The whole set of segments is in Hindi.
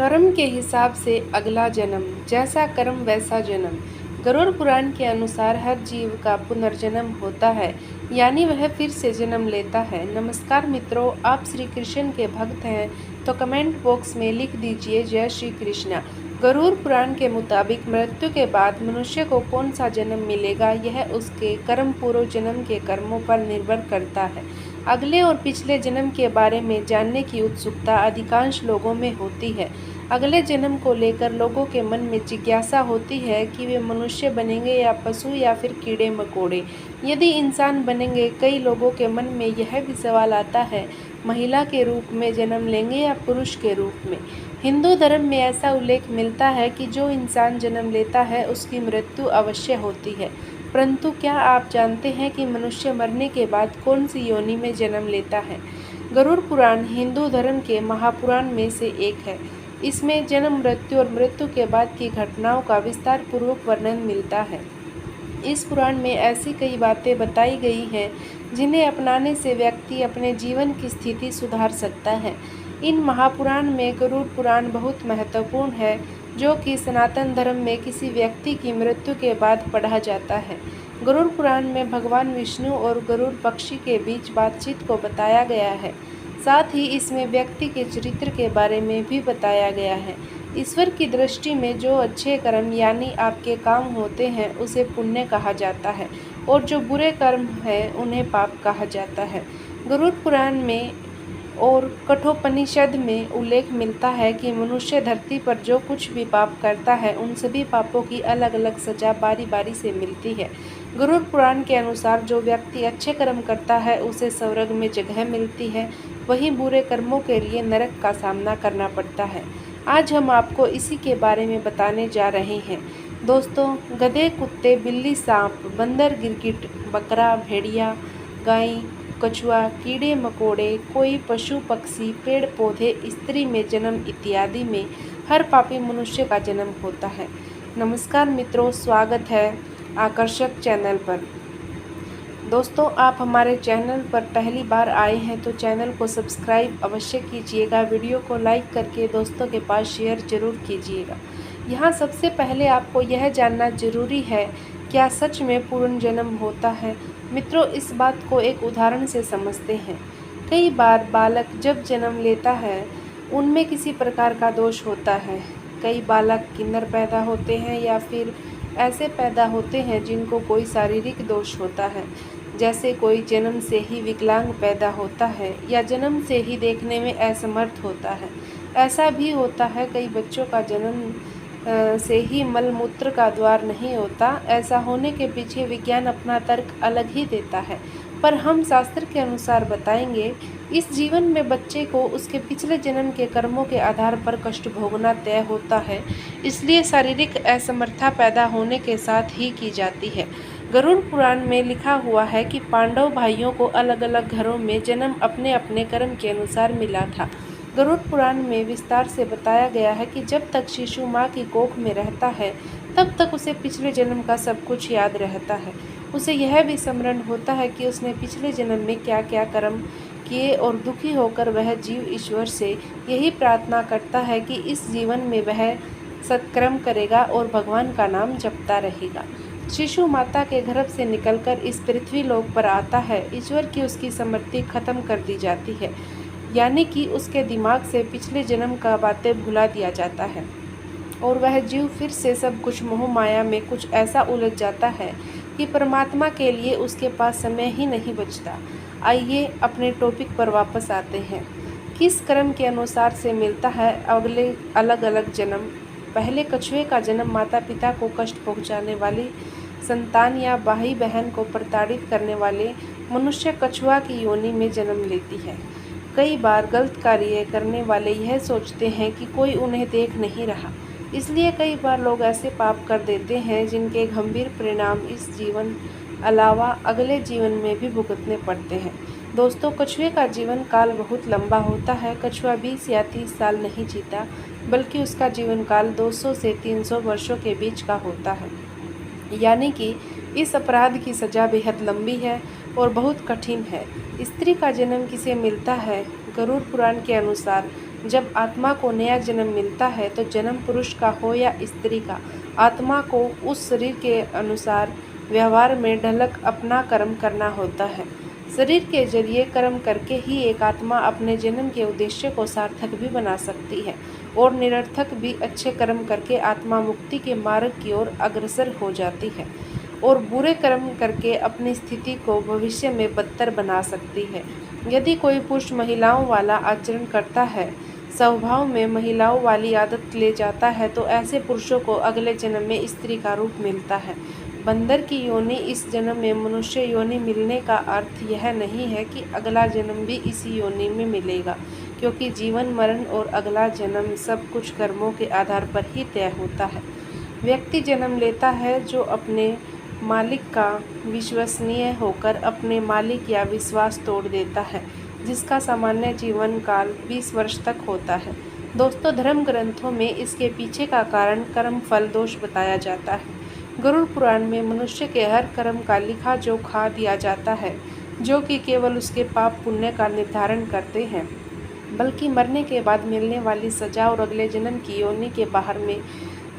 कर्म के हिसाब से अगला जन्म, जैसा कर्म वैसा जन्म। गरुड़ पुराण के अनुसार हर जीव का पुनर्जन्म होता है, यानी वह फिर से जन्म लेता है। नमस्कार मित्रों, आप श्री कृष्ण के भक्त हैं तो कमेंट बॉक्स में लिख दीजिए जय श्री कृष्णा। गरुड़ पुराण के मुताबिक मृत्यु के बाद मनुष्य को कौन सा जन्म मिलेगा, यह उसके कर्म पूर्व जन्म के कर्मों पर निर्भर करता है। अगले और पिछले जन्म के बारे में जानने की उत्सुकता अधिकांश लोगों में होती है। अगले जन्म को लेकर लोगों के मन में जिज्ञासा होती है कि वे मनुष्य बनेंगे या पशु या फिर कीड़े मकोड़े। यदि इंसान बनेंगे, कई लोगों के मन में यह भी सवाल आता है, महिला के रूप में जन्म लेंगे या पुरुष के रूप में। हिंदू धर्म में ऐसा उल्लेख मिलता है कि जो इंसान जन्म लेता है उसकी मृत्यु अवश्य होती है, परंतु क्या आप जानते हैं कि मनुष्य मरने के बाद कौन सी योनि में जन्म लेता है? गरुड़ पुराण हिंदू धर्म के महापुराण में से एक है। इसमें जन्म, मृत्यु और मृत्यु के बाद की घटनाओं का विस्तार पूर्वक वर्णन मिलता है। इस पुराण में ऐसी कई बातें बताई गई हैं जिन्हें अपनाने से व्यक्ति अपने जीवन की स्थिति सुधार सकता है। इन महापुराण में गरुड़ पुराण बहुत महत्वपूर्ण है, जो कि सनातन धर्म में किसी व्यक्ति की मृत्यु के बाद पढ़ा जाता है। गरुड़ पुराण में भगवान विष्णु और गरुड़ पक्षी के बीच बातचीत को बताया गया है। साथ ही इसमें व्यक्ति के चरित्र के बारे में भी बताया गया है। ईश्वर की दृष्टि में जो अच्छे कर्म यानी आपके काम होते हैं उसे पुण्य कहा जाता है, और जो बुरे कर्म हैं उन्हें पाप कहा जाता है। गरुड़ पुराण में और कठोपनिषद में उल्लेख मिलता है कि मनुष्य धरती पर जो कुछ भी पाप करता है उन सभी पापों की अलग अलग सजा बारी बारी से मिलती है। गरुड़ पुराण के अनुसार जो व्यक्ति अच्छे कर्म करता है उसे स्वर्ग में जगह मिलती है, वहीं बुरे कर्मों के लिए नरक का सामना करना पड़ता है। आज हम आपको इसी के बारे में बताने जा रहे हैं। दोस्तों, गधे, कुत्ते, बिल्ली, सांप, बंदर, गिरगिट, बकरा, भेड़िया, गाय, कछुआ, कीड़े मकोड़े, कोई पशु पक्षी, पेड़ पौधे, स्त्री में जन्म इत्यादि में हर पापी मनुष्य का जन्म होता है। नमस्कार मित्रों, स्वागत है आकर्षक चैनल पर। दोस्तों, आप हमारे चैनल पर पहली बार आए हैं तो चैनल को सब्सक्राइब अवश्य कीजिएगा। वीडियो को लाइक करके दोस्तों के पास शेयर जरूर कीजिएगा। यहाँ सबसे पहले आपको यह जानना जरूरी है, क्या सच में पुनर्जन्म होता है? मित्रों, इस बात को एक उदाहरण से समझते हैं। कई बार बालक जब जन्म लेता है उनमें किसी प्रकार का दोष होता है। कई बालक किन्नर पैदा होते हैं या फिर ऐसे पैदा होते हैं जिनको कोई शारीरिक दोष होता है, जैसे कोई जन्म से ही विकलांग पैदा होता है या जन्म से ही देखने में असमर्थ होता है। ऐसा भी होता है कई बच्चों का जन्म से ही मल मूत्र का द्वार नहीं होता। ऐसा होने के पीछे विज्ञान अपना तर्क अलग ही देता है, पर हम शास्त्र के अनुसार बताएंगे, इस जीवन में बच्चे को उसके पिछले जन्म के कर्मों के आधार पर कष्ट भोगना तय होता है, इसलिए शारीरिक असमर्थता पैदा होने के साथ ही की जाती है। गरुड़ पुराण में लिखा हुआ है कि पांडव भाइयों को अलग अलग घरों में जन्म अपने अपने कर्म के अनुसार मिला था। गरुड़ पुराण में विस्तार से बताया गया है कि जब तक शिशु माँ की कोख में रहता है तब तक उसे पिछले जन्म का सब कुछ याद रहता है। उसे यह भी स्मरण होता है कि उसने पिछले जन्म में क्या क्या कर्म किए, और दुखी होकर वह जीव ईश्वर से यही प्रार्थना करता है कि इस जीवन में वह सत्कर्म करेगा और भगवान का नाम जपता रहेगा। शिशु माता के गर्भ से निकलकर इस पृथ्वी लोक पर आता है। ईश्वर की उसकी स्मृति खत्म कर दी जाती है, यानी कि उसके दिमाग से पिछले जन्म का बातें भुला दिया जाता है और वह जीव फिर से सब कुछ मोह माया में कुछ ऐसा उलझ जाता है कि परमात्मा के लिए उसके पास समय ही नहीं बचता। आइए अपने टॉपिक पर वापस आते हैं। किस कर्म के अनुसार से मिलता है अगले अलग अलग जन्म? पहले कछुए का जन्म माता पिता को कष्ट पहुंचाने वाली संतान या भाई बहन को प्रताड़ित करने वाले मनुष्य कछुआ की योनि में जन्म लेती है। कई बार गलत कार्य करने वाले यह सोचते हैं कि कोई उन्हें देख नहीं रहा, इसलिए कई बार लोग ऐसे पाप कर देते हैं जिनके गंभीर परिणाम इस जीवन अलावा अगले जीवन में भी भुगतने पड़ते हैं। दोस्तों, कछुए का जीवन काल बहुत लंबा होता है। कछुआ 20 या 30 साल नहीं जीता, बल्कि उसका जीवन काल 200 से 300 वर्षों के बीच का होता है, यानी कि इस अपराध की सजा बेहद लंबी है और बहुत कठिन है। स्त्री का जन्म किसे मिलता है? गरुड़ पुराण के अनुसार जब आत्मा को नया जन्म मिलता है तो जन्म पुरुष का हो या स्त्री का, आत्मा को उस शरीर के अनुसार व्यवहार में ढलक अपना कर्म करना होता है। शरीर के जरिए कर्म करके ही एक आत्मा अपने जन्म के उद्देश्य को सार्थक भी बना सकती है और निरर्थक भी अच्छे कर्म करके आत्मा मुक्ति के मार्ग की ओर अग्रसर हो जाती है और बुरे कर्म करके अपनी स्थिति को भविष्य में बदतर बना सकती है। यदि कोई पुरुष महिलाओं वाला आचरण करता है, स्वभाव में महिलाओं वाली आदत ले जाता है, तो ऐसे पुरुषों को अगले जन्म में स्त्री का रूप मिलता है। बंदर की योनि इस जन्म में मनुष्य योनि मिलने का अर्थ यह नहीं है कि अगला जन्म भी इसी योनि में मिलेगा, क्योंकि जीवन मरण और अगला जन्म सब कुछ कर्मों के आधार पर ही तय होता है। व्यक्ति जन्म लेता है जो अपने मालिक का विश्वसनीय होकर अपने मालिक या विश्वास तोड़ देता है, जिसका सामान्य जीवन काल 20 वर्ष तक होता है। दोस्तों, धर्म ग्रंथों में इसके पीछे का कारण कर्म फल दोष बताया जाता है। गरुड़ पुराण में मनुष्य के हर कर्म का लिखा जोखा दिया जाता है, जो कि केवल उसके पाप पुण्य का निर्धारण करते हैं, बल्कि मरने के बाद मिलने वाली सजा और अगले जन्म की योनि के बाहर में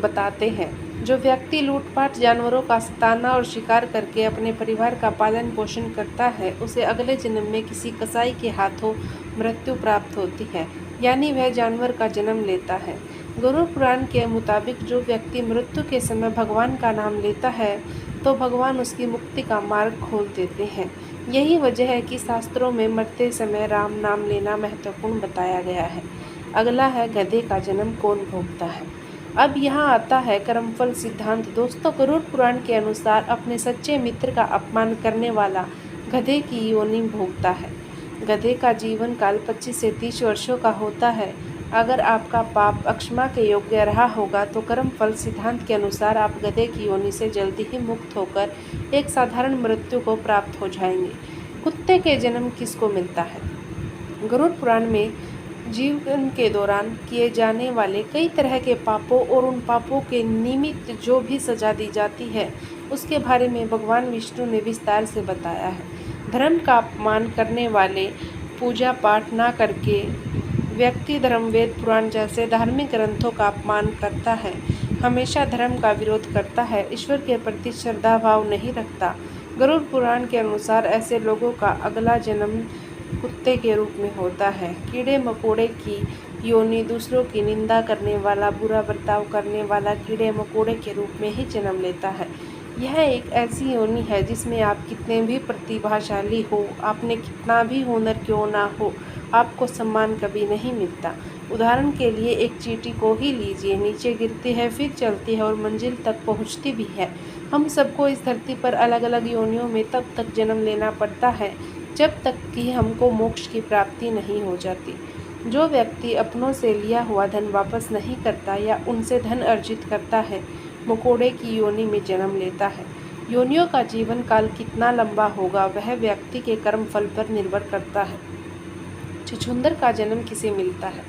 बताते हैं। जो व्यक्ति लूटपाट, जानवरों का सताना और शिकार करके अपने परिवार का पालन पोषण करता है, उसे अगले जन्म में किसी कसाई के हाथों मृत्यु प्राप्त होती है, यानी वह जानवर का जन्म लेता है। गरुड़ पुराण के मुताबिक जो व्यक्ति मृत्यु के समय भगवान का नाम लेता है, तो भगवान उसकी मुक्ति का मार्ग खोल देते हैं। यही वजह है कि शास्त्रों में मरते समय राम नाम लेना महत्वपूर्ण बताया गया है। अगला है गधे का जन्म कौन भोगता है। अब यहाँ आता है कर्मफल सिद्धांत। दोस्तों, गरुड़ पुराण के अनुसार अपने सच्चे मित्र का अपमान करने वाला गधे की योनि भोगता है। गधे का जीवन काल 25 से 30 वर्षों का होता है। अगर आपका पाप अक्षमा के योग्य रहा होगा तो कर्मफल सिद्धांत के अनुसार आप गधे की योनि से जल्दी ही मुक्त होकर एक साधारण मृत्यु को प्राप्त हो जाएंगे। कुत्ते के जन्म किसको मिलता है। गरुड़ पुराण में जीवन के दौरान किए जाने वाले कई तरह के पापों और उन पापों के निमित्त जो भी सजा दी जाती है, उसके बारे में भगवान विष्णु ने विस्तार से बताया है। धर्म का अपमान करने वाले, पूजा पाठ ना करके व्यक्ति धर्म, वेद, पुराण जैसे धार्मिक ग्रंथों का अपमान करता है, हमेशा धर्म का विरोध करता है, ईश्वर के प्रति श्रद्धा भाव नहीं रखता। गरुड़ पुराण के अनुसार ऐसे लोगों का अगला जन्म कुत्ते के रूप में होता है। कीड़े मकोड़े की योनि दूसरों की निंदा करने वाला, बुरा बर्ताव करने वाला कीड़े मकोड़े के रूप में ही जन्म लेता है। यह एक ऐसी योनि है जिसमें आप कितने भी प्रतिभाशाली हो, आपने कितना भी हुनर क्यों ना हो, आपको सम्मान कभी नहीं मिलता। उदाहरण के लिए एक चींटी को ही लीजिए, नीचे गिरती है, फिर चलती है और मंजिल तक पहुंचती भी है। हम सबको इस धरती पर अलग अलग योनियों में तब तक जन्म लेना पड़ता है जब तक कि हमको मोक्ष की प्राप्ति नहीं हो जाती। जो व्यक्ति अपनों से लिया हुआ धन वापस नहीं करता या उनसे धन अर्जित करता है, मकोड़े की योनि में जन्म लेता है। योनियों का जीवन काल कितना लंबा होगा वह व्यक्ति के कर्म फल पर निर्भर करता है। छछूंदर का जन्म किसे मिलता है।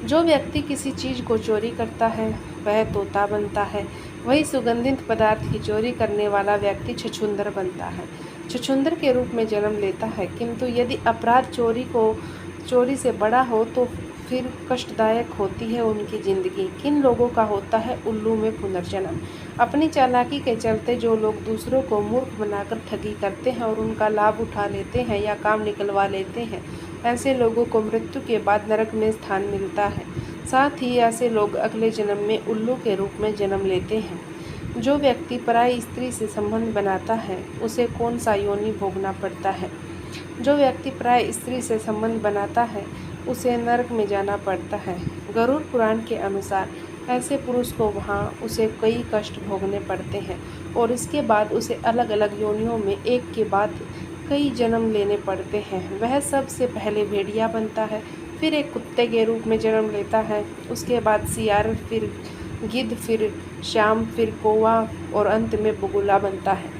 जो व्यक्ति किसी चीज़ को चोरी करता है वह तोता बनता है। वही सुगंधित पदार्थ की चोरी करने वाला व्यक्ति छछूंदर बनता है, छछूंदर के रूप में जन्म लेता है। किंतु यदि अपराध चोरी से बड़ा हो तो फिर कष्टदायक होती है उनकी जिंदगी। किन लोगों का होता है उल्लू में पुनर्जन्म। अपनी चालाकी के चलते जो लोग दूसरों को मूर्ख बनाकर ठगी करते हैं और उनका लाभ उठा लेते हैं या काम निकलवा लेते हैं, ऐसे लोगों को मृत्यु के बाद नरक में स्थान मिलता है। साथ ही ऐसे लोग अगले जन्म में उल्लू के रूप में जन्म लेते हैं। जो व्यक्ति पराई स्त्री से संबंध बनाता है उसे कौन सा योनि भोगना पड़ता है। जो व्यक्ति पराई स्त्री से संबंध बनाता है उसे नरक में जाना पड़ता है। गरुड़ पुराण के अनुसार ऐसे पुरुष को वहाँ उसे कई कष्ट भोगने पड़ते हैं और इसके बाद उसे अलग अलग योनियों में एक के बाद कई जन्म लेने पड़ते हैं। वह सबसे पहले भेड़िया बनता है, फिर एक कुत्ते के रूप में जन्म लेता है, उसके बाद सियार, फिर गिद्ध, फिर शाम, फिर कौवा और अंत में बगुला बनता है।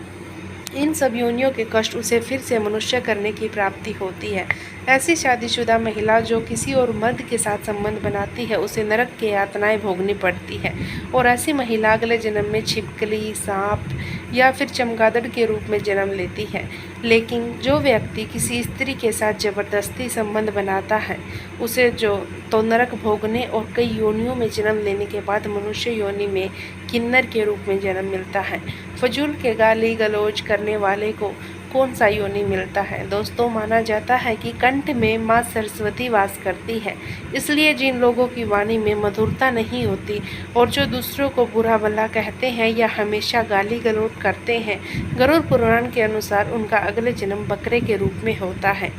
इन सब योनियों के कष्ट उसे फिर से मनुष्य करने की प्राप्ति होती है। ऐसी शादीशुदा महिला जो किसी और मर्द के साथ संबंध बनाती है उसे नरक की यातनाएं भोगनी पड़ती है और ऐसी महिला अगले जन्म में छिपकली, सांप या फिर चमगादड़ के रूप में जन्म लेती है। लेकिन जो व्यक्ति किसी स्त्री के साथ जबरदस्ती संबंध बनाता है उसे जो तो नरक भोगने और कई योनियों में जन्म लेने के बाद मनुष्य योनि में किन्नर के रूप में जन्म मिलता है। फजूल के गाली गलौज करने वाले को कौन सा योनि मिलता है? दोस्तों, माना जाता है कि कंठ में माँ सरस्वती वास करती है, इसलिए जिन लोगों की वाणी में मधुरता नहीं होती और जो दूसरों को बुरा भला कहते हैं या हमेशा गाली गलौज करते हैं, गरुड़ पुराण के अनुसार उनका अगले जन्म बकरे के रूप में होता है।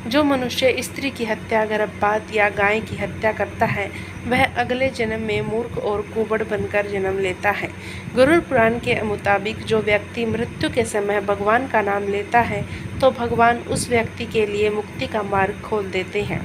जो मनुष्य स्त्री की हत्या, गर्भपात या गाय की हत्या करता है वह अगले जन्म में मूर्ख और कुबड़ बनकर जन्म लेता है। गरुड़ पुराण के मुताबिक जो व्यक्ति मृत्यु के समय भगवान का नाम लेता है तो भगवान उस व्यक्ति के लिए मुक्ति का मार्ग खोल देते हैं।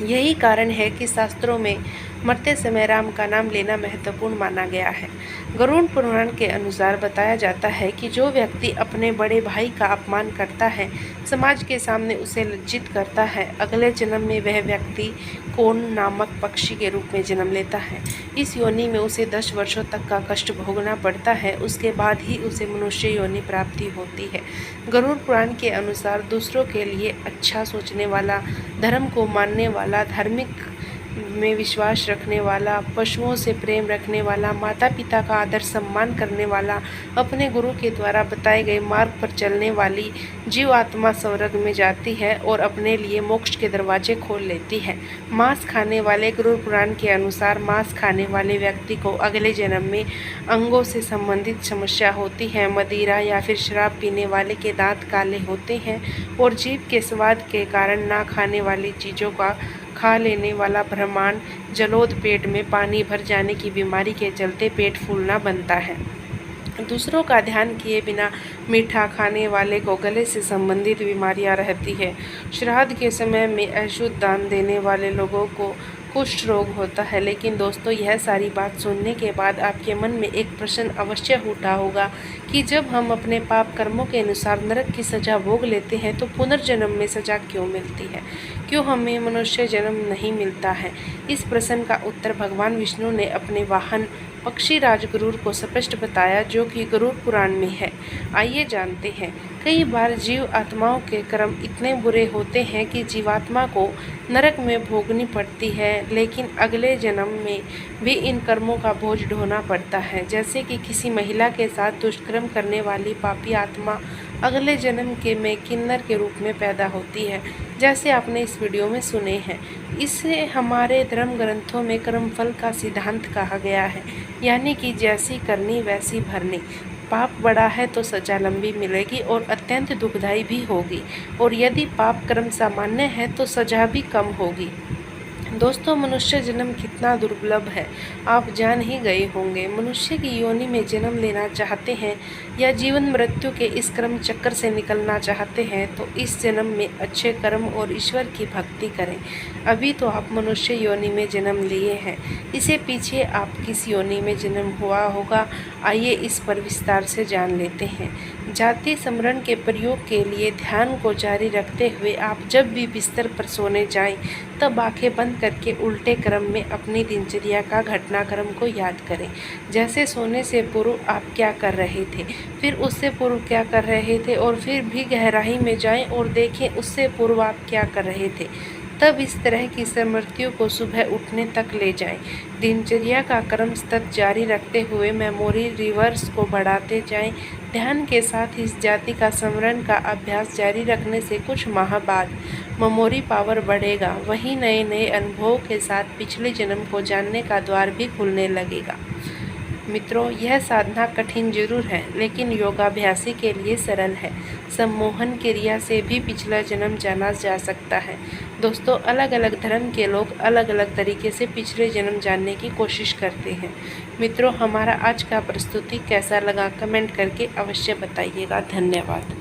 यही कारण है कि शास्त्रों में मरते समय राम का नाम लेना महत्वपूर्ण माना गया है। गरुड़ पुराण के अनुसार बताया जाता है कि जो व्यक्ति अपने बड़े भाई का अपमान करता है, समाज के सामने उसे लज्जित करता है, अगले जन्म में वह व्यक्ति कोन नामक पक्षी के रूप में जन्म लेता है। इस योनि में उसे 10 वर्षों तक का कष्ट भोगना पड़ता है, उसके बाद ही उसे मनुष्य योनि प्राप्ति होती है। गरुड़ पुराण के अनुसार दूसरों के लिए अच्छा सोचने वाला, धर्म को मानने वाला, धार्मिक में विश्वास रखने वाला, पशुओं से प्रेम रखने वाला, माता पिता का आदर सम्मान करने वाला, अपने गुरु के द्वारा बताए गए मार्ग पर चलने वाली जीव आत्मा स्वर्ग में जाती है और अपने लिए मोक्ष के दरवाजे खोल लेती है। मांस खाने वाले गरुड़ पुराण के अनुसार मांस खाने वाले व्यक्ति को अगले जन्म में अंगों से संबंधित समस्या होती है। मदिरा या फिर शराब पीने वाले के दांत काले होते हैं और जीभ के स्वाद के कारण ना खाने वाली चीज़ों का खा लेने वाला ब्राह्मण जलोद, पेट में पानी भर जाने की बीमारी के चलते पेट फूलना बनता है। दूसरों का ध्यान किए बिना मीठा खाने वाले को गले से संबंधित बीमारियां रहती है। श्राद्ध के समय में अशुद्ध दान देने वाले लोगों को कुष्ठ रोग होता है। लेकिन दोस्तों, यह सारी बात सुनने के बाद आपके मन में एक प्रश्न अवश्य उठा होगा कि जब हम अपने पाप कर्मों के अनुसार नरक की सजा भोग लेते हैं तो पुनर्जन्म में सजा क्यों मिलती है? क्यों हमें मनुष्य जन्म नहीं मिलता है? इस प्रश्न का उत्तर भगवान विष्णु ने अपने वाहन पक्षी राज गरुड़ को स्पष्ट बताया, जो कि गरुड़ पुराण में है। आइए जानते हैं। कई बार जीव आत्माओं के कर्म इतने बुरे होते हैं कि जीवात्मा को नरक में भोगनी पड़ती है, लेकिन अगले जन्म में भी इन कर्मों का बोझ ढोना पड़ता है। जैसे कि किसी महिला के साथ दुष्कर्म करने वाली पापी आत्मा अगले जन्म के में किन्नर के रूप में पैदा होती है, जैसे आपने इस वीडियो में सुने हैं। इसे हमारे धर्म ग्रंथों में कर्मफल का सिद्धांत कहा गया है, यानी कि जैसी करनी वैसी भरनी। पाप बड़ा है तो सजा लंबी मिलेगी और अत्यंत दुखदायी भी होगी, और यदि पाप कर्म सामान्य है तो सजा भी कम होगी। दोस्तों, मनुष्य जन्म कितना दुर्लभ है आप जान ही गए होंगे। मनुष्य की योनि में जन्म लेना चाहते हैं या जीवन मृत्यु के इस कर्म चक्कर से निकलना चाहते हैं तो इस जन्म में अच्छे कर्म और ईश्वर की भक्ति करें। अभी तो आप मनुष्य योनि में जन्म लिए हैं, इसे पीछे आप किस योनि में जन्म हुआ होगा, आइए इस पर विस्तार से जान लेते हैं। जाति स्मरण के प्रयोग के लिए ध्यान को जारी रखते हुए आप जब भी बिस्तर पर सोने जाएं तब आंखें बंद करके उल्टे क्रम में अपनी दिनचर्या का घटनाक्रम को याद करें। जैसे सोने से पूर्व आप क्या कर रहे थे, फिर उससे पूर्व क्या कर रहे थे, और फिर भी गहराई में जाएं और देखें उससे पूर्व आप क्या कर रहे थे। तब इस तरह की स्मृतियों को सुबह उठने तक ले जाएं। दिनचर्या का क्रम सतत जारी रखते हुए मेमोरी रिवर्स को बढ़ाते जाएं। ध्यान के साथ इस जाति का स्मरण का अभ्यास जारी रखने से कुछ माह बाद मेमोरी पावर बढ़ेगा। वहीं नए नए अनुभवों के साथ पिछले जन्म को जानने का द्वार भी खुलने लगेगा। मित्रों, यह साधना कठिन जरूर है, लेकिन योगाभ्यासी के लिए सरल है। सम्मोहन क्रिया से भी पिछला जन्म जाना जा सकता है। दोस्तों, अलग अलग धर्म के लोग अलग अलग तरीके से पिछले जन्म जानने की कोशिश करते हैं। मित्रों, हमारा आज का प्रस्तुति कैसा लगा कमेंट करके अवश्य बताइएगा। धन्यवाद।